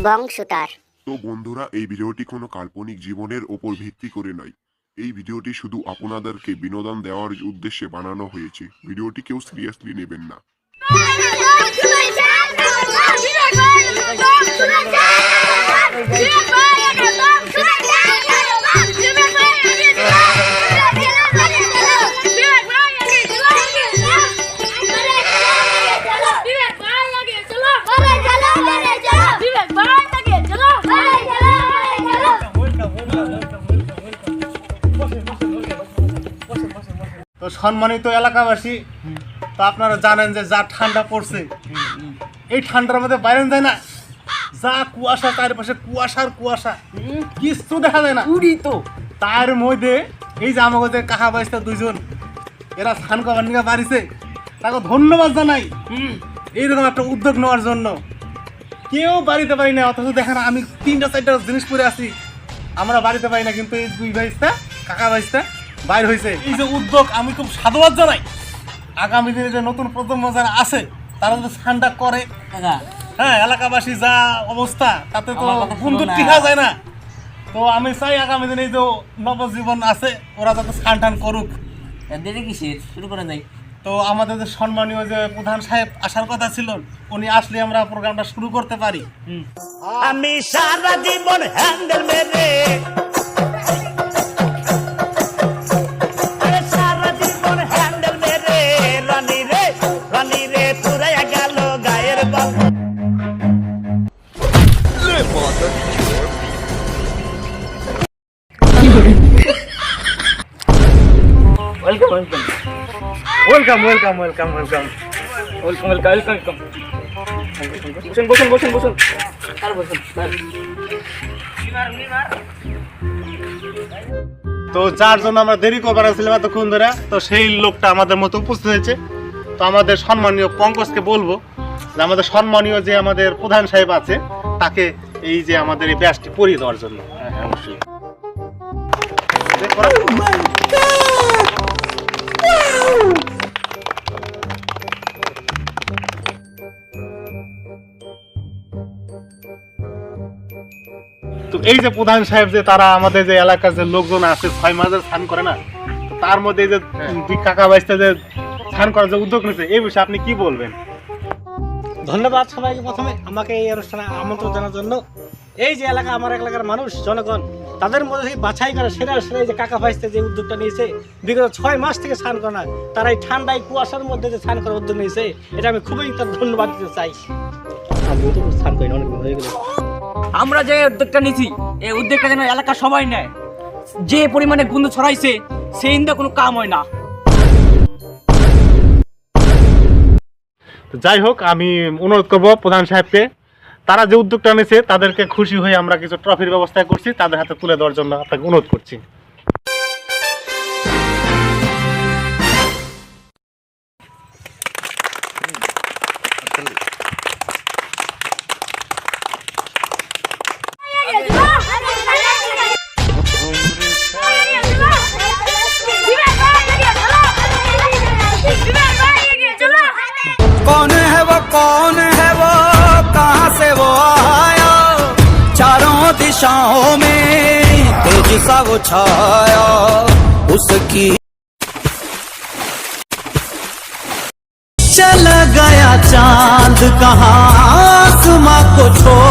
বংশতার। তো বন্ধুরা, এই ভিডিওটি কোনো কাল্পনিক জীবনের ওপর ভিত্তি করে নয়। এই ভিডিওটি শুধু আপনাদেরকে বিনোদন দেওয়ার উদ্দেশ্যে বানানো হয়েছে। ভিডিওটি কেউ সিরিয়াসলি নেবেন না। তো সম্মানিত এলাকাবাসী, তো আপনারা জানেন যে যা ঠান্ডা পড়ছে, এই ঠান্ডার মধ্যে বাইরে যায় না, যা কুয়াশা, চারিপাশে কুয়াশা কিছু দেখা যায় না। তো তার মধ্যে এই যে আমাকে যে কাহা বাইসটা দুইজন এরা স্নান করবার নিয়ে বাড়িছে, তাকে ধন্যবাদ জানাই এইরকম একটা উদ্যোগ নেওয়ার জন্য। কেউ বাড়িতে পারি না, অথচ দেখেন আমি 3-4টা জিনিস পরে আছি, আমরা বাড়িতে পারি না, কিন্তু এই দুই ভাইসটা কাকা ভাইসটা বাইর হয়েছে। এই যে উদ্যোগ আমি খুব সাধুবাদ জানাই। আগামী দিনে যে নতুন প্রজন্ম যারা আছে তারা যদি স্নানটা করে, হ্যাঁ, এলাকাবাসী যা অবস্থা তাতে তো বন্ধু টিকা যায় না। তো আমি চাই আগামী দিনে যে নবজীবন আছে ওরা যাতে স্নান টান করুক। শুরু করে দেয়। তো আমাদের যে সম্মানীয় যে প্রধান সাহেব আসার কথা ছিল, উনি আসলে আমরা প্রোগ্রামটা শুরু করতে পারি। আমি সারা জীবন হ্যান্ডেল মেরে, সারা জীবন হ্যান্ডেল মেরে রানী রে পুরাইয়া গেল গায়ের বাপ। তো যার জন্য আমরা দেরি করবার ছিলাম এতক্ষণ ধরে, তো সেই লোকটা আমাদের মতো উপস্থিত হয়েছে। তো আমাদের সম্মানীয় পঙ্কজকে বলবো যে আমাদের সম্মানীয় যে আমাদের প্রধান সাহেব আছে তাকে এই যে আমাদের এই ব্যাচটি পরিয়ে দেওয়ার জন্য। হ্যাঁ, অবশ্যই। তো এই যে প্রধান সাহেব যে তারা আমাদের যে এলাকার যে লোকজন আছে 6 মাসে স্নান করে না, তো তার মধ্যে এই যে দুই কাকা বাইসটা যে স্নান করার যে উদ্যোগ নিয়েছে, এই বিষয়ে আপনি কি বলবেন? ধন্যবাদ সবাইকে প্রথমে আমাকে এই অনুষ্ঠানে আমন্ত্রণ জানার জন্য। এই যে এলাকা, আমার এলাকার মানুষ জনগণ, তাদের মধ্যে থেকে বাছাই করে সেরা যে কাকা ভাইস্তে যে উদ্যোগটা নিয়েছে, বিগত 6 মাস থেকে স্নান করে না, তারা এই ঠান্ডায় কুয়াশার মধ্যে যে স্নান করার উদ্যোগ নিয়েছে, এটা আমি খুবই তার ধন্যবাদ দিতে চাই। আমিও তো স্নান করি না, অনেক হয়ে গেল। আমরা যে উদ্যোগটা নিয়েছি, এই উদ্যোগটা যেন এলাকার সবাই নেয়। যে পরিমাণে গন্ধ ছড়াইছে সেই ইন্দা কোনো কাম হয় না। যাই হোক, আমি অনুরোধ করব প্রধান সাহেবকে, তারা যে উদ্যোগটা নিয়েছে তাদেরকে খুশি হয়ে আমরা কিছু ট্রফির ব্যবস্থা করছি, তাদের হাতে তুলে দেওয়ার জন্য আপনাকে অনুরোধ করছি। कौन है वो कहाँ से वो आया, चारों दिशाओं में तेज सा वो छाया, उसकी चला गया चांद कहाँ आसमां को छोड़।